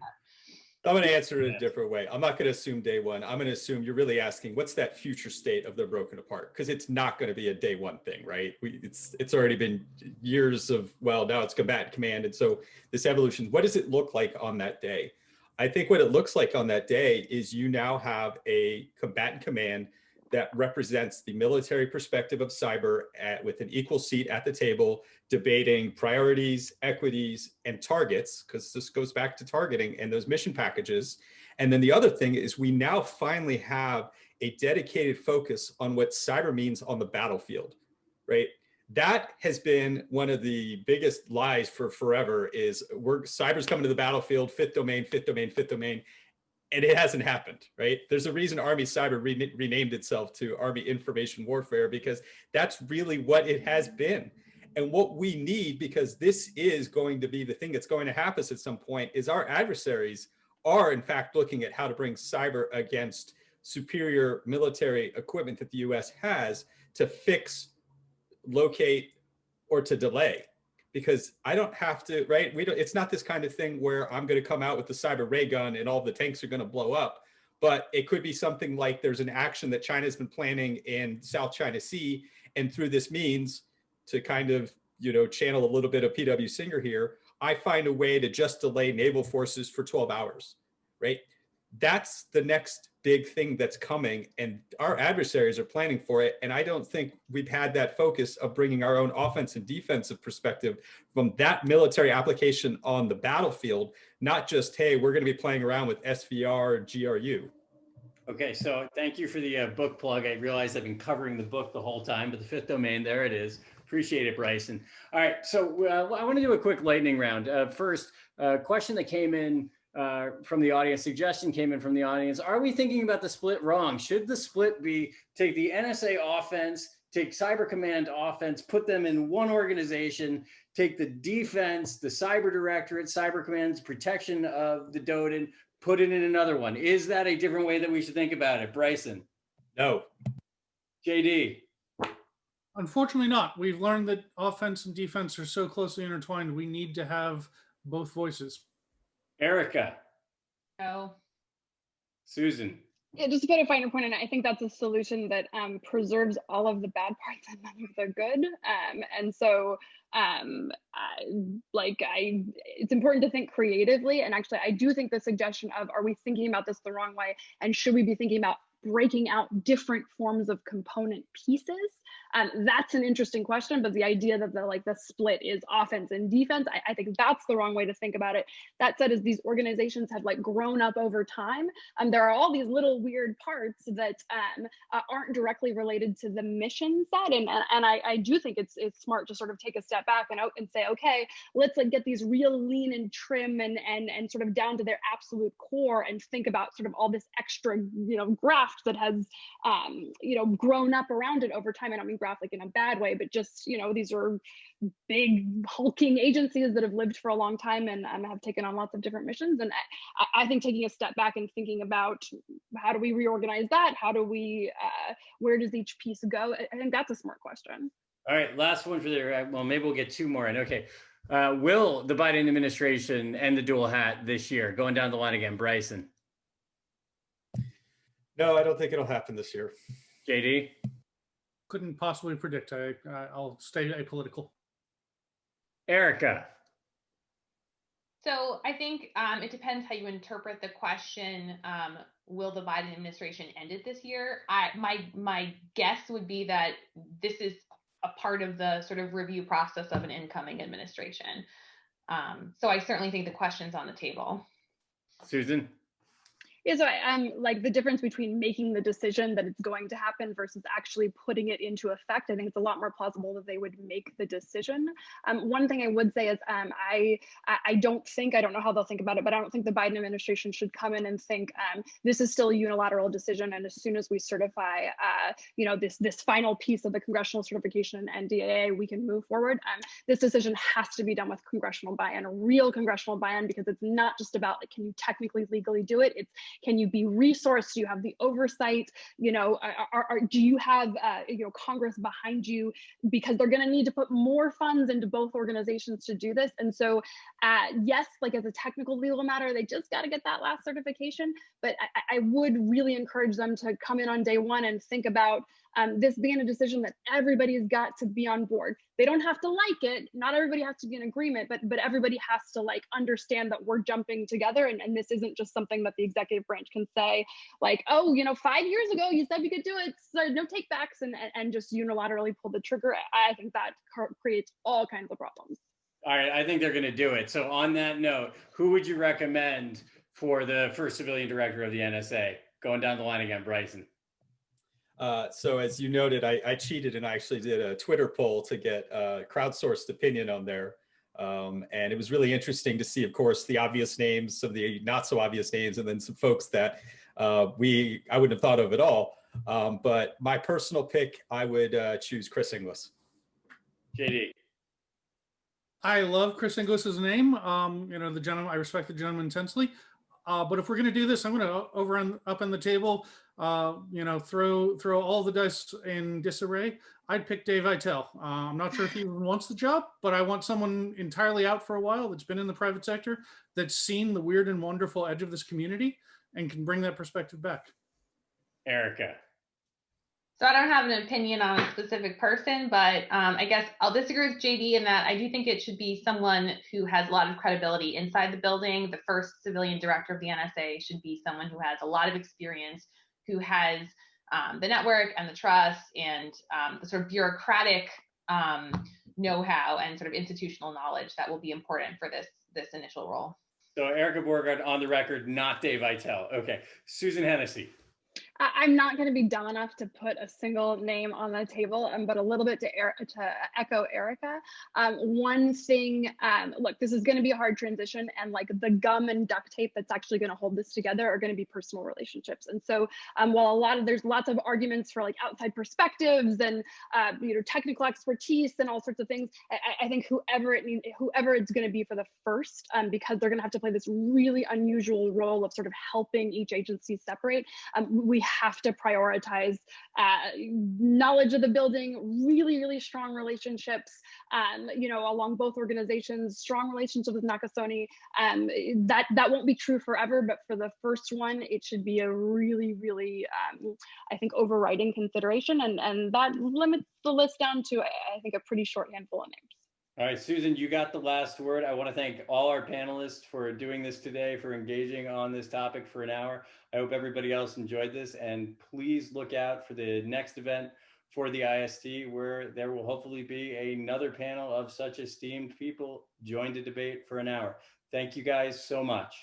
I'm going to answer it a different way. I'm not going to assume day one. I'm going to assume you're really asking, what's that future state of they're broken apart? Because it's not going to be a day one thing, right? It's already been years of, well, now it's combatant command. And so this evolution, what does it look like on that day? I think what it looks like on that day is you now have a combatant command that represents the military perspective of cyber with an equal seat at the table, debating priorities, equities, and targets, because this goes back to targeting and those mission packages. And then the other thing is we now finally have a dedicated focus on what cyber means on the battlefield, right? That has been one of the biggest lies for forever, is cyber's coming to the battlefield, fifth domain, fifth domain, fifth domain. And it hasn't happened, right? There's a reason Army Cyber renamed itself to Army Information Warfare, because that's really what it has been. And what we need, because this is going to be the thing that's going to happen at some point, is our adversaries are in fact looking at how to bring cyber against superior military equipment that the US has to fix, locate, or to delay. Because I don't have to, right? It's not this kind of thing where I'm going to come out with the cyber ray gun and all the tanks are going to blow up. But it could be something like there's an action that China's been planning in South China Sea, and through this means, to kind of, you know, channel a little bit of P.W. Singer here, I find a way to just delay naval forces for 12 hours, right? That's the next big thing that's coming, and our adversaries are planning for it. And I don't think we've had that focus of bringing our own offense and defensive perspective from that military application on the battlefield, not just, hey, we're going to be playing around with SVR or GRU. Okay, so thank you for the book plug. I realized I've been covering the book the whole time, but the fifth domain, there it is. Appreciate it, Bryson. All right, so I want to do a quick lightning round. First, question that came in from the audience, suggestion came in from the audience. Are we thinking about the split wrong? Should the split be take the NSA offense, take Cyber Command offense, put them in one organization, take the defense, the Cyber Directorate, Cyber Command's protection of the DODIN, put it in another one? Is that a different way that we should think about it? Bryson? No. JD? Unfortunately not. We've learned that offense and defense are so closely intertwined. We need to have both voices. Erica? No. Susan? Yeah, just to put a finer point on it, I think that's a solution that preserves all of the bad parts and none of the good. And so, it's important to think creatively. And actually, I do think the suggestion of, are we thinking about this the wrong way? And should we be thinking about breaking out different forms of component pieces? That's an interesting question, but the idea that the split is offense and defense, I think that's the wrong way to think about it. That said, as these organizations have grown up over time, there are all these little weird parts that aren't directly related to the mission set, and I do think it's smart to sort of take a step back and say, okay, let's get these real lean and trim and sort of down to their absolute core, and think about sort of all this extra graft that has grown up around it over time. I don't mean graft in a bad way, but just these are big hulking agencies that have lived for a long time and have taken on lots of different missions. And I think taking a step back and thinking about how do we reorganize that, how do we where does each piece go, I think that's a smart question. All right, last one for the, well, maybe we'll get two more in. Okay, will the Biden administration end the dual hat this year? Going down the line again, Bryson? No, I don't think it'll happen this year. JD? Couldn't possibly predict. I'll stay apolitical. Erica? So I think it depends how you interpret the question. Will the Biden administration end it this year? My guess would be that this is a part of the sort of review process of an incoming administration. So I certainly think the question's on the table. Susan? Yeah, so the difference between making the decision that it's going to happen versus actually putting it into effect, I think it's a lot more plausible that they would make the decision. One thing I would say is I don't know how they'll think about it, but I don't think the Biden administration should come in and think this is still a unilateral decision, and as soon as we certify this final piece of the congressional certification and NDAA, we can move forward. This decision has to be done with congressional buy-in, real congressional buy-in, because it's not just about can you technically legally do it, it's can you be resourced? Do you have the oversight? Do you have Congress behind you? Because they're going to need to put more funds into both organizations to do this. And so, yes, as a technical legal matter, they just got to get that last certification. But I would really encourage them to come in on day one and think about this being a decision that everybody's got to be on board. They don't have to like it. Not everybody has to be in agreement, but everybody has to understand that we're jumping together. And this isn't just something that the executive branch can say 5 years ago, you said we could do it, so no take backs and just unilaterally pull the trigger. I think that creates all kinds of problems. All right, I think they're going to do it. So on that note, who would you recommend for the first civilian director of the NSA? Going down the line again, Bryson. So as you noted, I cheated and I actually did a Twitter poll to get a crowdsourced opinion on there. And it was really interesting to see, of course, the obvious names, some of the not so obvious names, and then some folks that I wouldn't have thought of at all. But my personal pick, I would choose Chris Inglis. JD. I love Chris Inglis's name. The gentleman, I respect the gentleman intensely. But if we're going to do this, I'm going to up on the table, throw all the dice in disarray. I'd pick Dave Vitale. I'm not sure if he even wants the job, but I want someone entirely out for a while that's been in the private sector, that's seen the weird and wonderful edge of this community and can bring that perspective back. Erica. So I don't have an opinion on a specific person, but I guess I'll disagree with JD in that I do think it should be someone who has a lot of credibility inside the building. The first civilian director of the NSA should be someone who has a lot of experience, who has the network and the trust and the sort of bureaucratic know-how and sort of institutional knowledge that will be important for this initial role. So Erica Borgard on the record, not Dave Eitel. Okay, Susan Hennessy. I'm not going to be dumb enough to put a single name on the table, but a little bit to echo Erica. One thing, look, this is going to be a hard transition, and like the gum and duct tape that's actually going to hold this together are going to be personal relationships. And so, while there's lots of arguments for like outside perspectives and technical expertise and all sorts of things, I think whoever it's going to be for the first, because they're going to have to play this really unusual role of sort of helping each agency separate. We have to prioritize knowledge of the building, really, really strong relationships, along both organizations, strong relationships with Nakasone. That won't be true forever, but for the first one, it should be a really, really, I think, overriding consideration. And that limits the list down to, I think, a pretty short handful of names. All right, Susan, you got the last word. I want to thank all our panelists for doing this today, for engaging on this topic for an hour. I hope everybody else enjoyed this, and please look out for the next event for the IST, where there will hopefully be another panel of such esteemed people join the debate for an hour. Thank you guys so much.